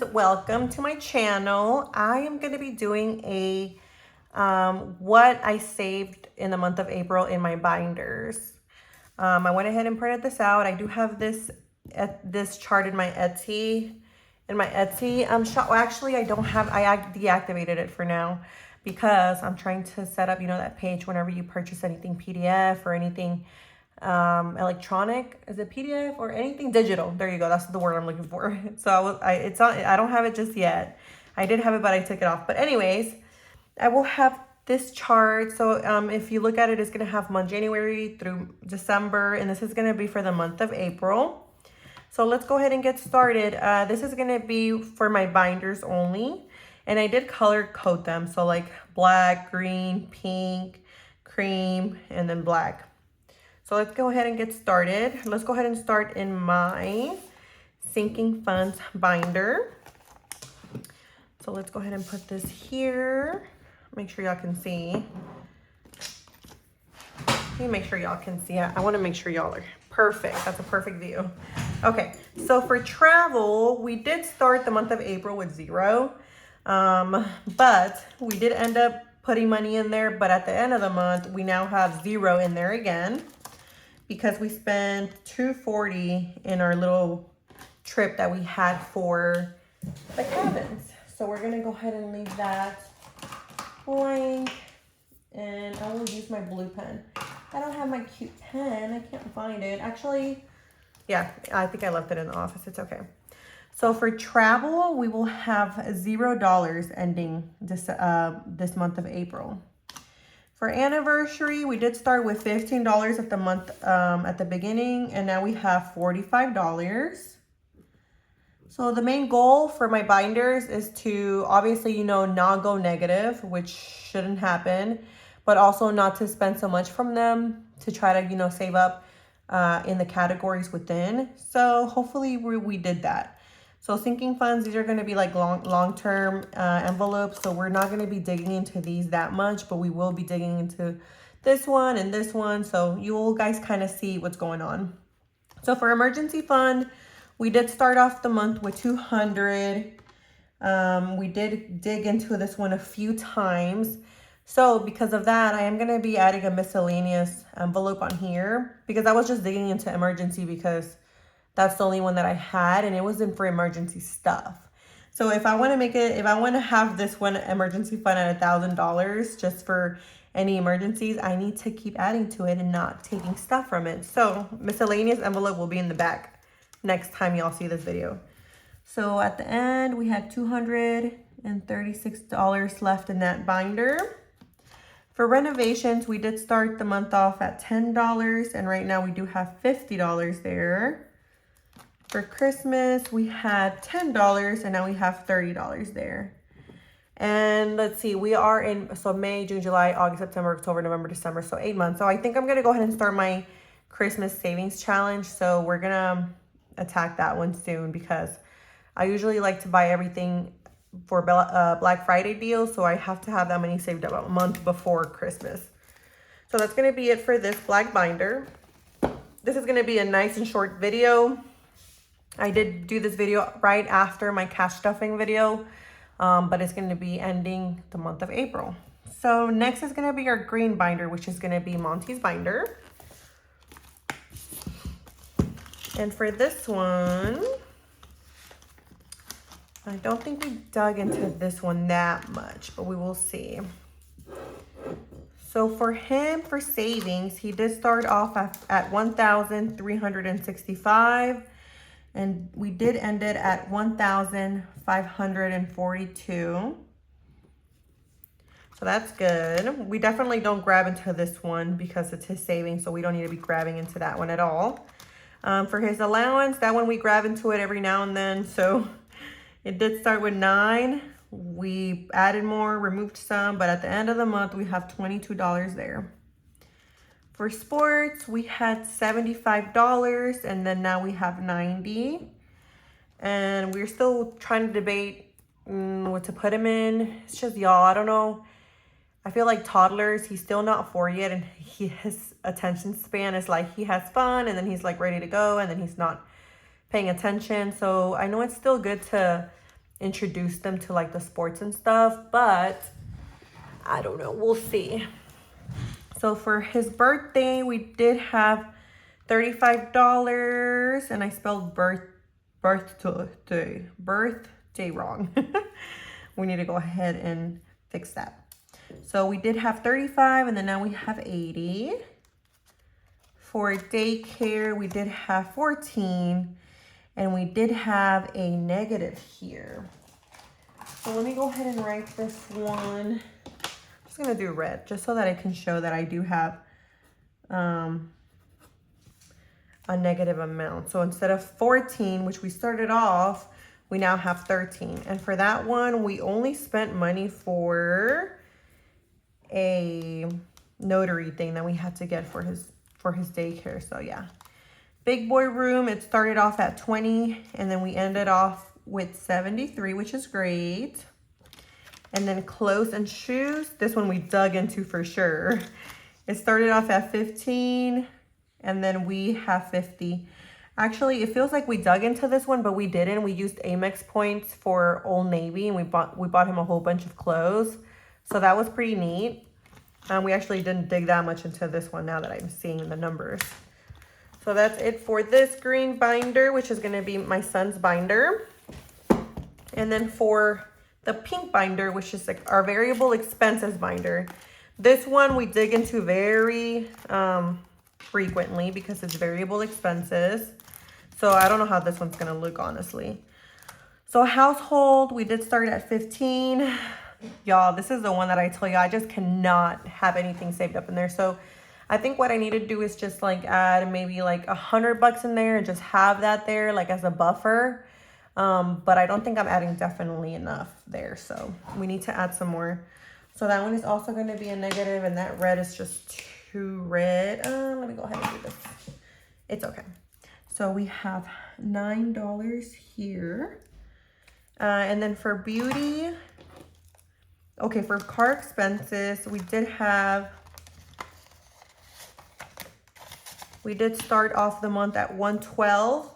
welcome to my channel. I am going to be doing a what I saved in the month of April in my binders. I went ahead and printed this out. I do have this chart in my Etsy. Shop. Well, actually, I don't have. I deactivated it for now because I'm trying to set up, that page whenever you purchase anything PDF or anything electronic. Is it PDF or anything digital? There you go. That's the word I'm looking for. So I don't have it just yet. I did have it, but I took it off. But anyways, I will have this chart. So if you look at it, it's going to have month January through December, and this is going to be for the month of April. So let's go ahead and get started. This is going to be for my binders only, and I did color code them. So like black, green, pink, cream, and then black. So let's go ahead and get started. Let's go ahead and start in my sinking funds binder. So let's go ahead and put this here. Make sure y'all can see. Let me make sure y'all can see. I want to make sure y'all are perfect. That's a perfect view. Okay, so for travel, we did start the month of April with 0. But we did end up putting money in there. But at the end of the month, we now have 0 in there again, because we spent $240 in our little trip that we had for the cabins. So we're gonna go ahead and leave that blank, and I will use my blue pen. I don't have my cute pen, I can't find it. Actually, yeah, I think I left it in the office, it's okay. So for travel, we will have $0 ending this month of April. For anniversary, we did start with $15 at the month at the beginning, and now we have $45. So the main goal for my binders is to obviously, not go negative, which shouldn't happen, but also not to spend so much from them, to try to, save up in the categories within. So hopefully we did that. So sinking funds, these are going to be like long-term envelopes. So we're not going to be digging into these that much, but we will be digging into this one and this one. So you will guys kind of see what's going on. So for emergency fund, we did start off the month with $200. We did dig into this one a few times. So because of that, I am going to be adding a miscellaneous envelope on here, because I was just digging into emergency because that's the only one that I had, and it wasn't for emergency stuff. So if I want to have this one emergency fund at $1,000 just for any emergencies, I need to keep adding to it and not taking stuff from it. So miscellaneous envelope will be in the back next time y'all see this video. So at the end, we had $236 left in that binder. For renovations, we did start the month off at $10, and right now we do have $50 there. For Christmas, we had $10, and now we have $30 there. And let's see, we are in, so May, June, July, August, September, October, November, December, so 8 months. So I think I'm going to go ahead and start my Christmas savings challenge. So we're going to attack that one soon, because I usually like to buy everything for Black Friday deals. So I have to have that money saved up a month before Christmas. So that's going to be it for this black binder. This is going to be a nice and short video. I did do this video right after my cash stuffing video, but it's going to be ending the month of April. So next is going to be our green binder, which is going to be Monty's binder. And for this one, I don't think we dug into this one that much, but we will see. So for him, for savings, he did start off at $1,365. And we did end it at $1,542. So that's good. We definitely don't grab into this one because it's his savings, so we don't need to be grabbing into that one at all. For his allowance, that one we grab into it every now and then. So it did start with 9. We added more, removed some, but at the end of the month, we have $22 there. For sports, we had $75, and then now we have $90. And we're still trying to debate what to put him in. It's just, y'all, I don't know. I feel like toddlers, he's still not 4 yet, and his attention span is like he has fun, and then he's like ready to go, and then he's not paying attention. So I know it's still good to introduce them to like the sports and stuff, but I don't know, we'll see. So for his birthday, we did have $35, and I spelled birthday wrong. We need to go ahead and fix that. So we did have 35, and then now we have 80. For daycare, we did have 14, and we did have a negative here. So let me go ahead and write this one. I'm just gonna do red, just so that I can show that I do have a negative amount. So instead of 14, which we started off, we now have 13. And for that one, we only spent money for a notary thing that we had to get for his daycare. So yeah, big boy room, it started off at 20, and then we ended off with 73, which is great. And then clothes and shoes, this one we dug into for sure. It started off at 15, and then we have 50. Actually, it feels like we dug into this one, but we didn't. We used Amex points for Old Navy, and we bought him a whole bunch of clothes. So that was pretty neat. We actually didn't dig that much into this one now that I'm seeing the numbers. So that's it for this green binder, which is going to be my son's binder. And then for the pink binder, which is like our variable expenses binder, this one we dig into very frequently because it's variable expenses. So I don't know how this one's going to look, honestly. So household, we did start at 15. Y'all, this is the one that I tell you, I just cannot have anything saved up in there. So I think what I need to do is just like add maybe like $100 in there and just have that there like as a buffer. But I don't think I'm adding definitely enough there. So we need to add some more. So that one is also going to be a negative, and that red is just too red. Let me go ahead and do this. It's okay. So we have $9 here. And then for beauty, okay, for car expenses, we did start off the month at 112.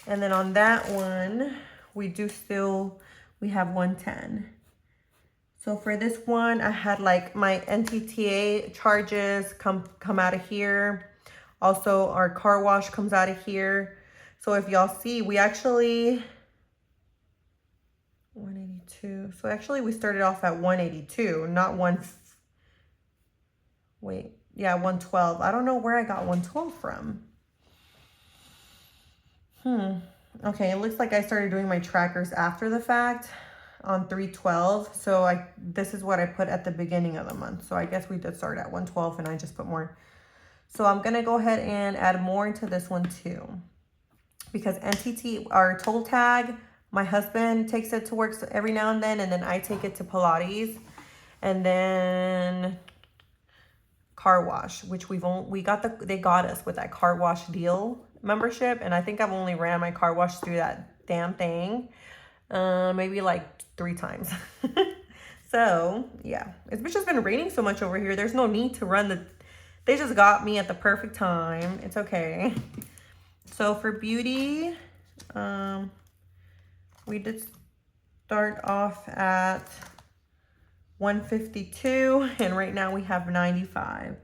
And then on that one, we have 110. So for this one, I had like my NTTA charges come out of here. Also, our car wash comes out of here. So if y'all see, we actually, 182. So actually we started off at 182, not 112. I don't know where I got 112 from. Okay, it looks like I started doing my trackers after the fact on 312. So this is what I put at the beginning of the month. So I guess we did start at 112 and I just put more. So I'm gonna go ahead and add more into this one too. Because NTT, our toll tag, my husband takes it to work every now and then I take it to Pilates. And then car wash, which they got us with that car wash deal membership, and I think I've only ran my car wash through that damn thing maybe like 3 times. So yeah, it's just been raining so much over here, there's no need to run they just got me at the perfect time. It's okay. So for beauty, we did start off at 152, and right now we have 95.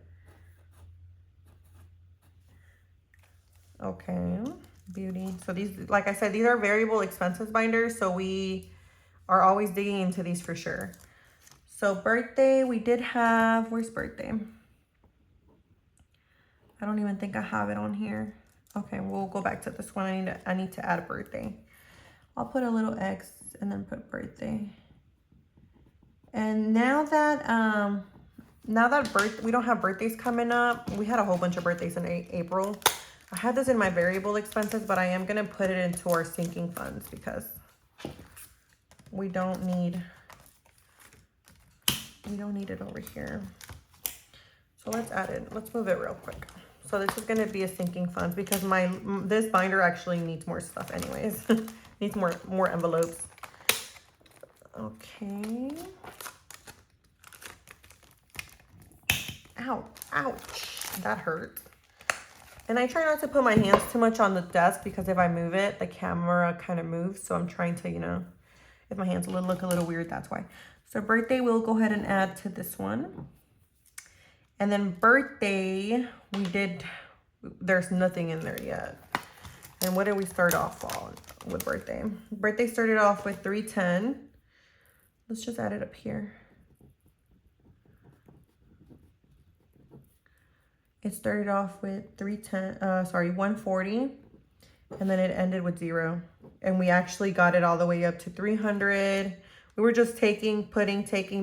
Okay, beauty. So these, like I said, these are variable expenses binders, so we are always digging into these for sure. So birthday, we did have, where's birthday? I don't even think I have it on here. Okay, we'll go back to this one. I need to add a birthday. I'll put a little X and then put birthday. And now that we don't have birthdays coming up, we had a whole bunch of birthdays in April. I had this in my variable expenses, but I am gonna put it into our sinking funds because we don't need it over here. So let's add it. Let's move it real quick. So this is gonna be a sinking funds because this binder actually needs more stuff anyways. Needs more envelopes. Okay. Ow, ouch, that hurt. And I try not to put my hands too much on the desk because if I move it, the camera kind of moves. So I'm trying to, If my hands look a little weird, that's why. So birthday, we'll go ahead and add to this one. And then birthday, there's nothing in there yet. And what did we start off on with birthday? Birthday started off with 310. Let's just add it up here. It started off with 140, and then it ended with 0. And we actually got it all the way up to 300. We were just taking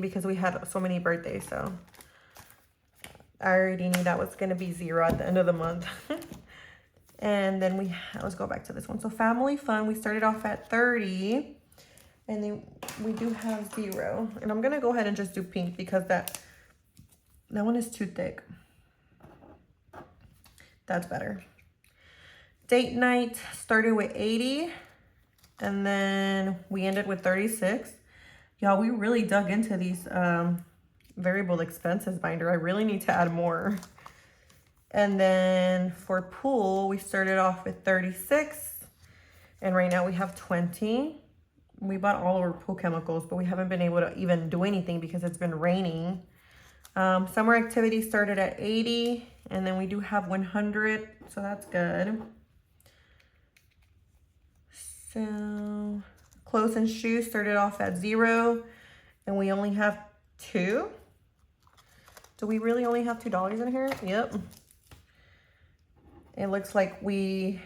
because we had so many birthdays, so I already knew that was gonna be 0 at the end of the month. And then let's go back to this one. So family fun, we started off at 30, and then we do have 0. And I'm gonna go ahead and just do pink because that one is too thick. That's better. Date night started with 80, and then we ended with 36. Y'all, we really dug into these variable expenses binder. I really need to add more. And then for pool, we started off with 36, and right now we have 20. We bought all our pool chemicals, but we haven't been able to even do anything because it's been raining. Summer activity started at 80, and then we do have 100, so that's good. So clothes and shoes started off at 0, and we only have 2. Do we really only have $2 in here? Yep. It looks like we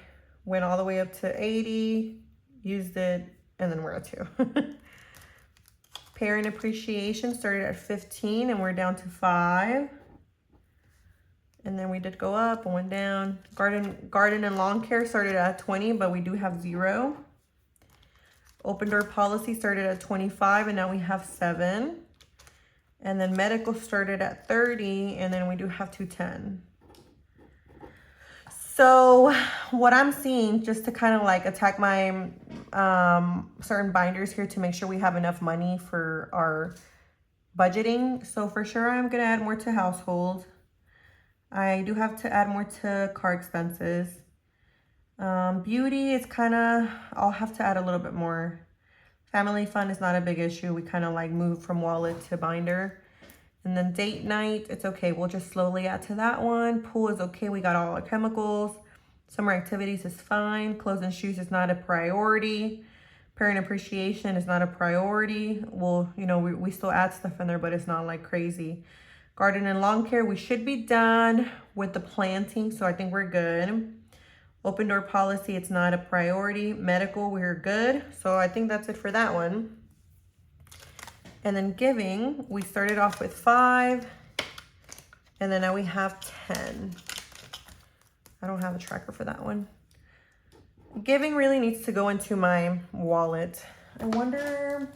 went all the way up to 80, used it, and then we're at 2. Parent appreciation started at 15, and we're down to 5. And then we did go up and went down. Garden and lawn care started at 20, but we do have 0. Open door policy started at 25, and now we have 7. And then medical started at 30, and then we do have 210. So what I'm seeing, just to kind of like attack my certain binders here to make sure we have enough money for our budgeting. So for sure, I'm gonna add more to household. I do have to add more to car expenses. Beauty is I'll have to add a little bit more. Family fun is not a big issue. We kind of like move from wallet to binder. And then date night, it's okay. We'll just slowly add to that one. Pool is okay. We got all our chemicals. Summer activities is fine. Clothes and shoes is not a priority. Parent appreciation is not a priority. Well, you know, we still add stuff in there, but it's not like crazy. Garden and lawn care, we should be done with the planting, so I think we're good. Open door policy, it's not a priority. Medical, we're good. So I think that's it for that one. And then giving, we started off with 5, and then now we have 10. I don't have a tracker for that one. Giving really needs to go into my wallet. I wonder,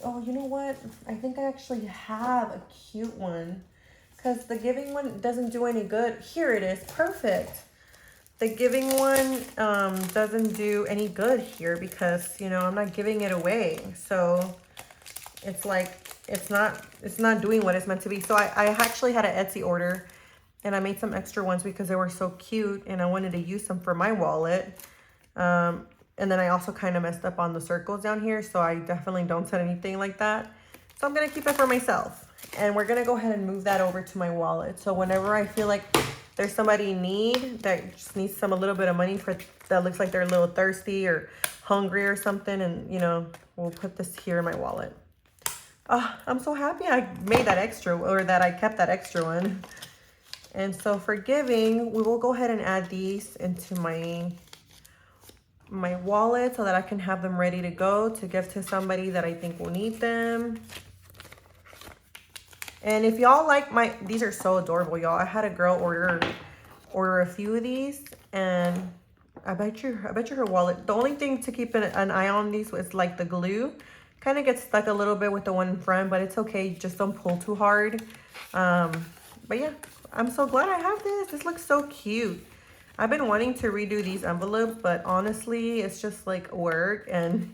oh, you know what? I think I actually have a cute one, because the giving one doesn't do any good. Here it is, perfect. The giving one doesn't do any good here because, you know, I'm not giving it away. So it's like, it's not doing what it's meant to be. So I actually had an Etsy order, and I made some extra ones because they were so cute and I wanted to use them for my wallet. And then I also kind of messed up on the circles down here. So I definitely don't set anything like that. So I'm going to keep it for myself. And we're going to go ahead and move that over to my wallet. So whenever I feel like there's somebody in need that just needs a little bit of money that looks like they're a little thirsty or hungry or something, and you know, we'll put this here in my wallet. Oh, I'm so happy I made that extra, or that I kept that extra one. And so for giving, we will go ahead and add these into my wallet so that I can have them ready to go to give to somebody that I think will need them. And if y'all like these are so adorable, y'all. I had a girl order a few of these, and I bet you her wallet. The only thing to keep an eye on these was like the glue. Kind of gets stuck a little bit with the one in front, but it's okay. Just don't pull too hard. But yeah, I'm so glad I have this. This looks so cute. I've been wanting to redo these envelopes, but honestly, it's just like work, and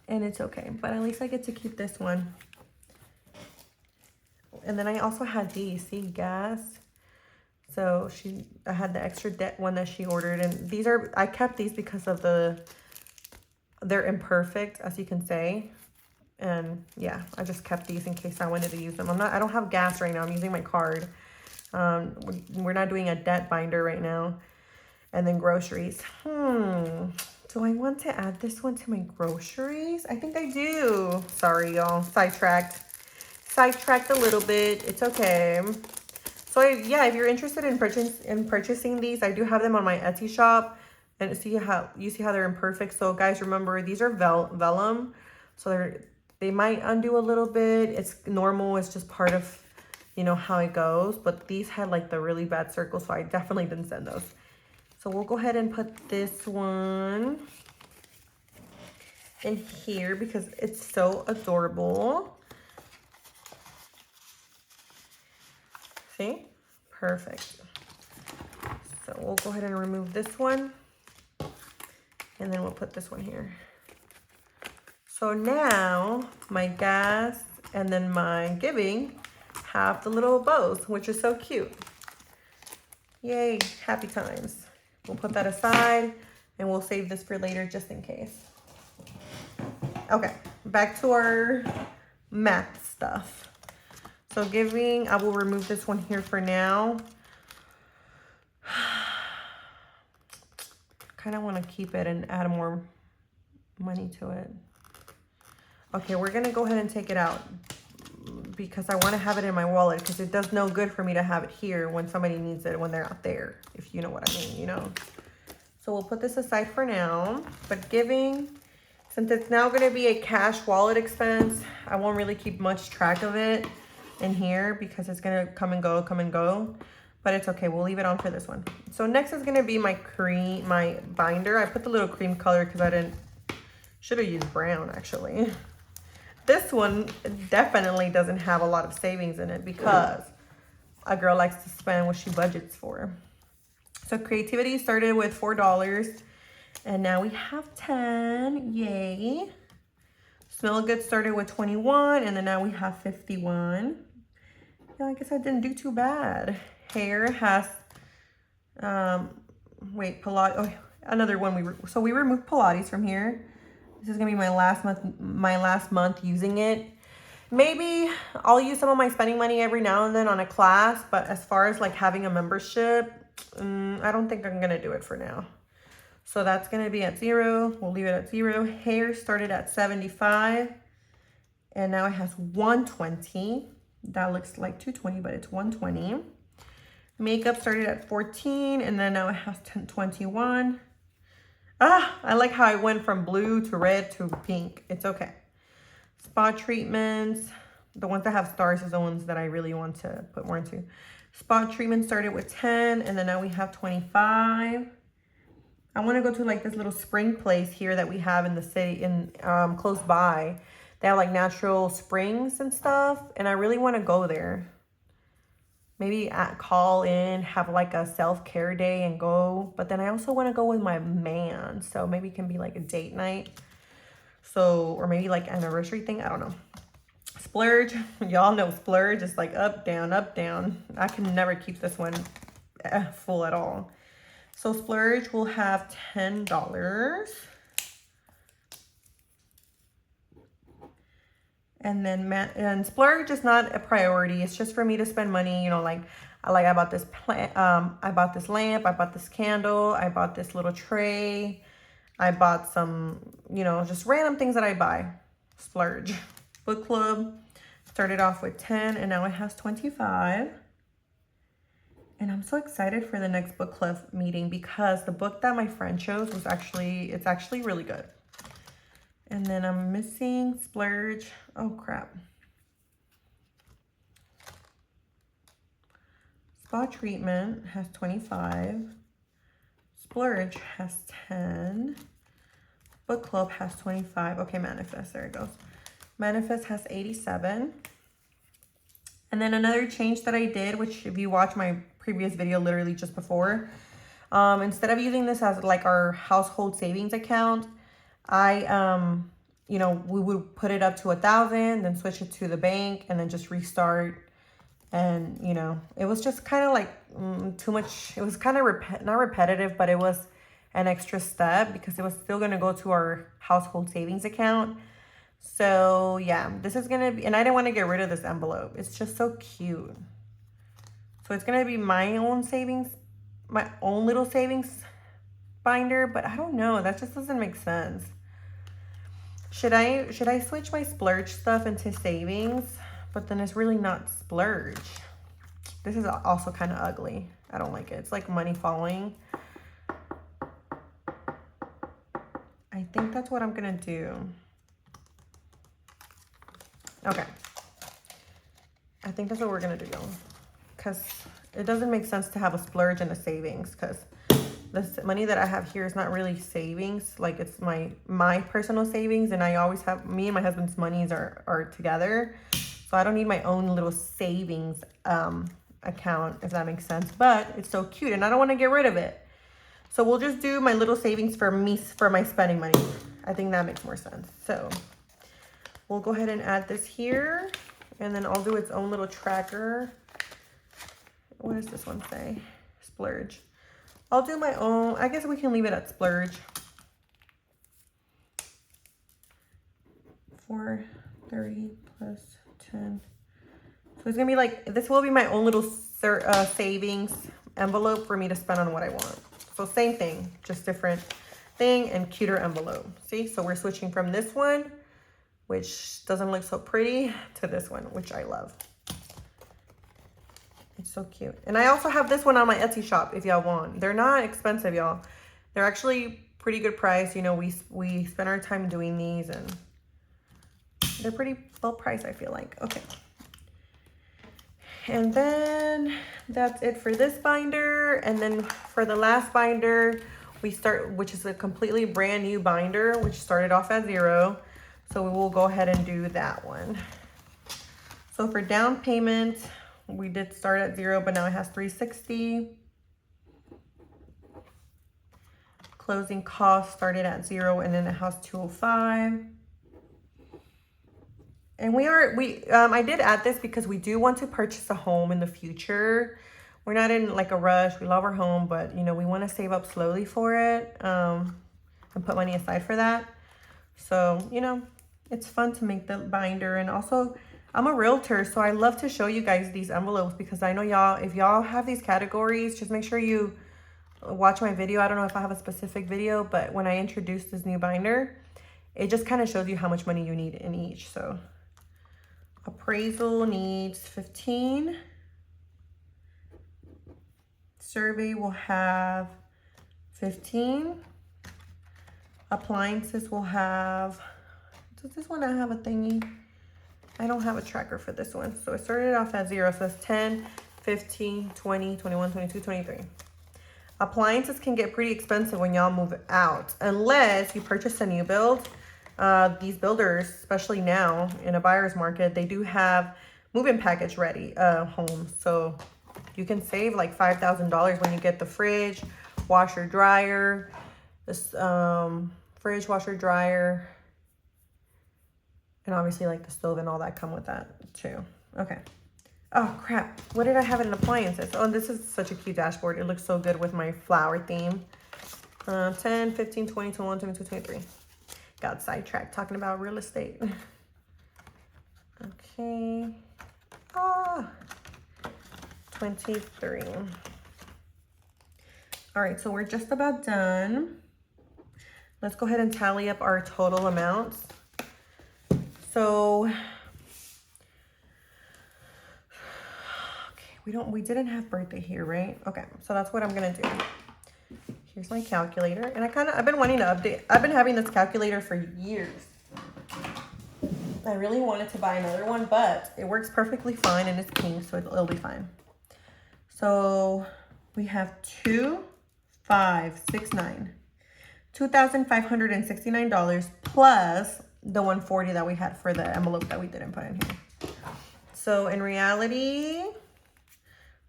it's okay. But at least I get to keep this one. And then I also had these, see, gas. So I had the extra debt one that she ordered, and these are, I kept these because of they're imperfect, as you can say. And yeah, I just kept these in case I wanted to use them. I don't have gas right now. I'm using my card. We're not doing a debt binder right now. And then groceries. Do I want to add this one to my groceries? I think I do. Sorry, y'all. Sidetracked a little bit. It's okay. So yeah, if you're interested in purchasing these, I do have them on my Etsy shop. And you see how they're imperfect. So guys, remember, these are vellum. So they might undo a little bit. It's normal. It's just part of, you know, how it goes. But these had like the really bad circles, so I definitely didn't send those. So we'll go ahead and put this one in here because it's so adorable. See? Perfect. So we'll go ahead and remove this one. And then we'll put this one here. So now my gas and then my giving have the little bows, which is so cute. Yay, happy times. We'll put that aside and we'll save this for later just in case. Okay, back to our math stuff. So giving, I will remove this one here for now. Kind of want to keep it and add more money to it. Okay, we're going to go ahead and take it out because I want to have it in my wallet because it does no good for me to have it here when somebody needs it when they're out there, if you know what I mean, you know. So we'll put this aside for now. But giving, since it's now going to be a cash wallet expense, I won't really keep much track of it in here because it's going to come and go. But it's okay. We'll leave it on for this one. So next is going to be my binder. I put the little cream color because I should have used brown actually. This one definitely doesn't have a lot of savings in it because a girl likes to spend what she budgets for. So creativity started with $4 and now we have 10. Yay. Smell Good started with 21 and then now we have 51. Yeah, I guess I didn't do too bad. Hair has Pilates. Oh, another one so we removed Pilates from here. This is gonna be my last month using it. Maybe I'll use some of my spending money every now and then on a class, but as far as like having a membership, I don't think I'm gonna do it for now. So that's gonna be at 0. We'll leave it at 0. Hair started at 75 and now it has 120. That looks like 220, but it's 120. Makeup started at 14 and then now it has 21. I like how I went from blue to red to pink. It's okay. Spa treatments. The ones that have stars is the ones that I really want to put more into. Spa treatment started with 10 and then now we have 25. I want to go to like this little spring place here that we have in the city, close by. They have like natural springs and stuff and I really want to go there. Maybe call in, have like a self-care day and go. But then I also want to go with my man. So maybe it can be like a date night. So, or maybe like anniversary thing. I don't know. Splurge. Y'all know Splurge is like up, down, up, down. I can never keep this one full at all. So Splurge will have $10. And then Splurge is not a priority. It's just for me to spend money, you know, like I bought this I bought this lamp, I bought this candle, I bought this little tray. I bought some, you know, just random things that I buy. Splurge. Book club started off with 10 and now it has 25. And I'm so excited for the next book club meeting because the book that my friend chose was it's actually really good. And then I'm missing Splurge. Oh, crap. Spa treatment has 25. Splurge has 10. Book club has 25. Okay, Manifest. There it goes. Manifest has 87. And then another change that I did, which if you watch my previous video literally just before, instead of using this as like our household savings account, you know, we would put it up to 1,000, then switch it to the bank and then just restart And, you know, it was just kind of like too much. It was kind of not repetitive, but it was an extra step because it was still going to go to our household savings account. So yeah, this is going to be, and I didn't want to get rid of this envelope. It's just so cute. So it's going to be my own savings, my own little savings binder, but I don't know. That just doesn't make sense. Should I switch my splurge stuff into savings? But then it's really not splurge. This is also kind of ugly. I don't like it. It's like money falling. I think that's what I'm gonna do. Okay. I think that's what we're gonna do, because it doesn't make sense to have a splurge and a savings, because this money that I have here is not really savings. Like, it's my personal savings, and I always have, me and my husband's monies are together. So I don't need my own little savings account, if that makes sense. But it's so cute, and I don't want to get rid of it. So we'll just do my little savings for me, for my spending money. I think that makes more sense. So we'll go ahead and add this here, and then I'll do its own little tracker. What does this one say? Splurge. I'll do my own. I guess we can leave it at splurge. 430 plus 10. So it's gonna be like, this will be my own little savings envelope for me to spend on what I want. So same thing, just different thing and cuter envelope. See, so we're switching from this one, which doesn't look so pretty, to this one, which I love. It's so cute. And I also have this one on my Etsy shop if y'all want. They're not expensive, y'all. They're actually pretty good price. You know, we spend our time doing these, and they're pretty well priced, I feel like. Okay. And then that's it for this binder. And then for the last binder, we start, which is a completely brand new binder, which started off at 0. So we will go ahead and do that one. So for down payment, we did start at 0, but now it has $360. Closing costs started at 0, and then it has $205. And I did add this because we do want to purchase a home in the future. We're not in like a rush. We love our home, but you know, we want to save up slowly for it, and put money aside for that. So, you know, it's fun to make the binder. And also, I'm a realtor, so I love to show you guys these envelopes, because I know y'all, if y'all have these categories, just make sure you watch my video. I don't know if I have a specific video, but when I introduced this new binder, it just kind of shows you how much money you need in each. So appraisal needs 15. Survey will have 15. Appliances will have, does this one not have a thingy? I don't have a tracker for this one. So it started off at 0. So it's 10, 15, 20, 21, 22, 23. Appliances can get pretty expensive when y'all move out, unless you purchase a new build. These builders, especially now in a buyer's market, they do have move-in package ready homes. So you can save like $5,000 when you get the fridge, washer, dryer, this fridge, washer, dryer, and obviously like the stove and all that come with that too. Okay. Oh crap. What did I have in appliances? Oh, this is such a cute dashboard. It looks so good with my flower theme. 10, 15, 20, 21, 22, 23. Got sidetracked talking about real estate. Okay. 23. All right, so we're just about done. Let's go ahead and tally up our total amounts. So, okay, we didn't have birthday here, right? Okay, so that's what I'm gonna do. Here's my calculator, and I've been wanting to update. I've been having this calculator for years. I really wanted to buy another one, but it works perfectly fine, and it's pink, so it'll be fine. So we have $2,569 plus the $140 that we had for the envelope that we didn't put in here. So in reality,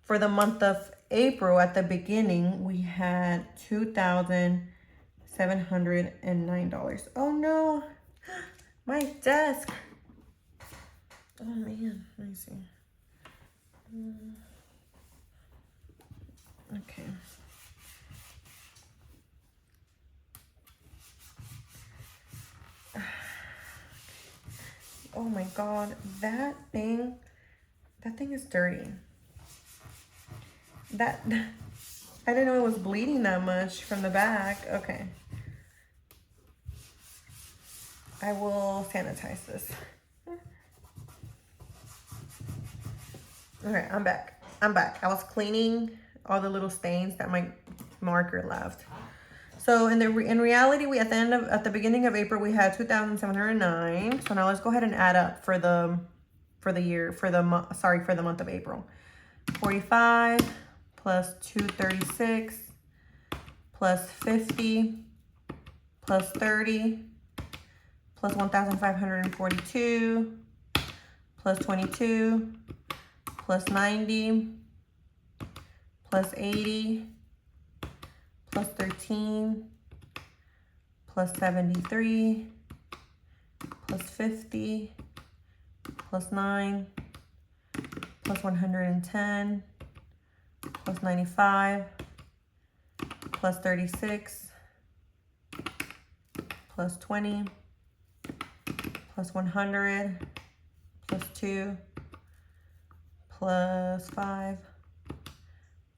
for the month of April, at the beginning, we had $2,709. Oh no, my desk. Oh man, let me see. Okay. Oh my God, that thing is dirty. That, I didn't know it was bleeding that much from the back. Okay. I will sanitize this. Okay, I'm back. I was cleaning all the little stains that my marker left. So in reality, we at the beginning of April we had 2,709. So now let's go ahead and add up for the month of April. 45 plus 236 plus 50 plus 30 plus 1,542 plus 22 plus 90 plus 80 plus 13 plus 73 plus 50 plus 9 plus 110 plus 95 plus 36 plus 20 plus 100 plus 2 plus 5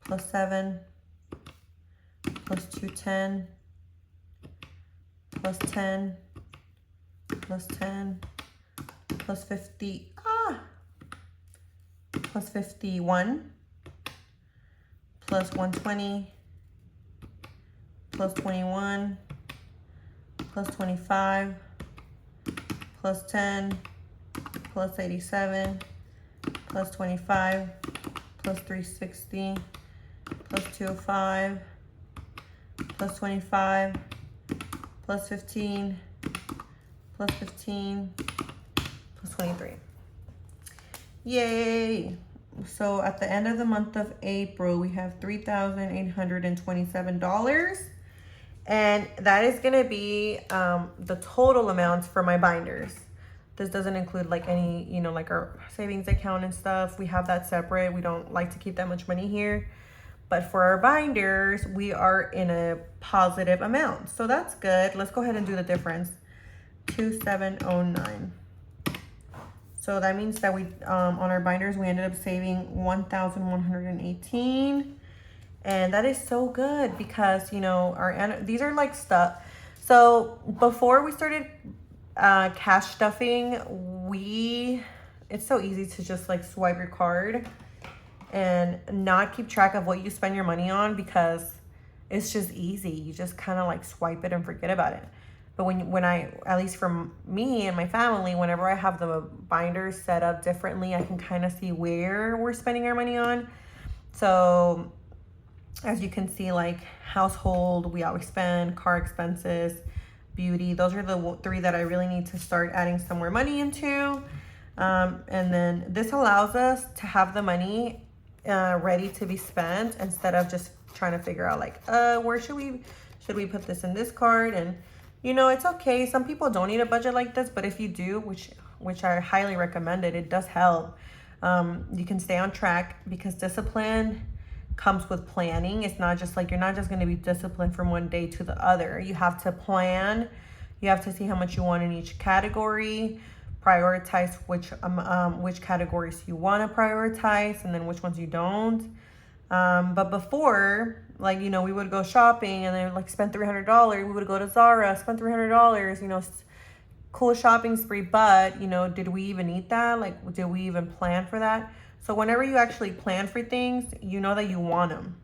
plus 7 plus 210 plus 10 plus 10 plus 50 plus 51 plus 120 plus 21 plus 25 plus 10 plus 87 plus 25 plus 360 plus 205 plus 25 plus 15 plus 15 plus 23. Yay! So at the end of the month of April, we have $3,827. And that is going to be the total amounts for my binders. This doesn't include like any, like our savings account and stuff. We have that separate. We don't like to keep that much money here. But for our binders, we are in a positive amount. So that's good. Let's go ahead and do the difference. 2,709. So that means that we, on our binders, we ended up saving 1,118. And that is so good because, these are like stuff. So before we started cash stuffing, it's so easy to just like swipe your card and not keep track of what you spend your money on because it's just easy. You just kind of like swipe it and forget about it. But when I, at least for me and my family, whenever I have the binders set up differently, I can kind of see where we're spending our money on. So as you can see, like household, we always spend, car expenses, beauty. Those are the 3 that I really need to start adding some more money into. And then this allows us to have the money ready to be spent instead of just trying to figure out like, where should we put this in this card? And it's okay. Some people don't need a budget like this, but if you do, which I highly recommend it does help. You can stay on track because discipline comes with planning. It's not just like, you're not just going to be disciplined from one day to the other. You have to plan. You have to see how much you want in each category, prioritize which categories you want to prioritize and then which ones you don't. But before, like, we would go shopping and then like spend $300. We would go to Zara, spend $300, cool shopping spree. But, did we even need that? Like, did we even plan for that? So whenever you actually plan for things, you know that you want them.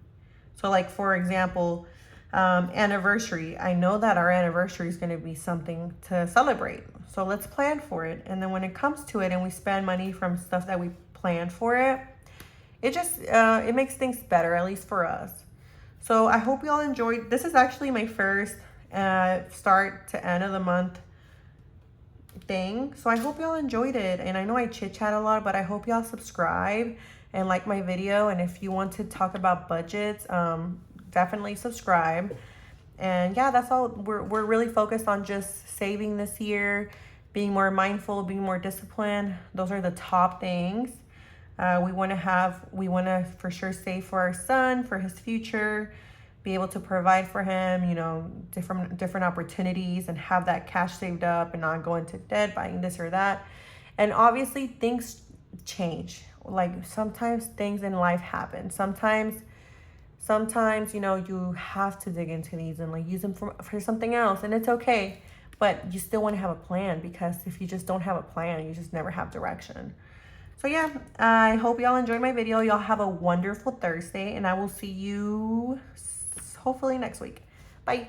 So like, for example, anniversary. I know that our anniversary is going to be something to celebrate. So let's plan for it. And then when it comes to it and we spend money from stuff that we planned for it, it just, it makes things better, at least for us. So I hope you all enjoyed. This is actually my first start to end of the month thing. So I hope y'all enjoyed it. And I know I chit chat a lot, but I hope y'all subscribe and like my video. And if you want to talk about budgets, definitely subscribe. And yeah, that's all. We're really focused on just saving this year, being more mindful, being more disciplined. Those are the top things. We want to for sure save for our son, for his future, be able to provide for him, you know, different opportunities, and have that cash saved up and not go into debt buying this or that. And obviously things change. Like sometimes things in life happen. Sometimes, you know, you have to dig into these and like use them for something else, and it's okay. But you still want to have a plan, because if you just don't have a plan, you just never have direction. So yeah, I hope y'all enjoyed my video. Y'all have a wonderful Thursday, and I will see you hopefully next week. Bye.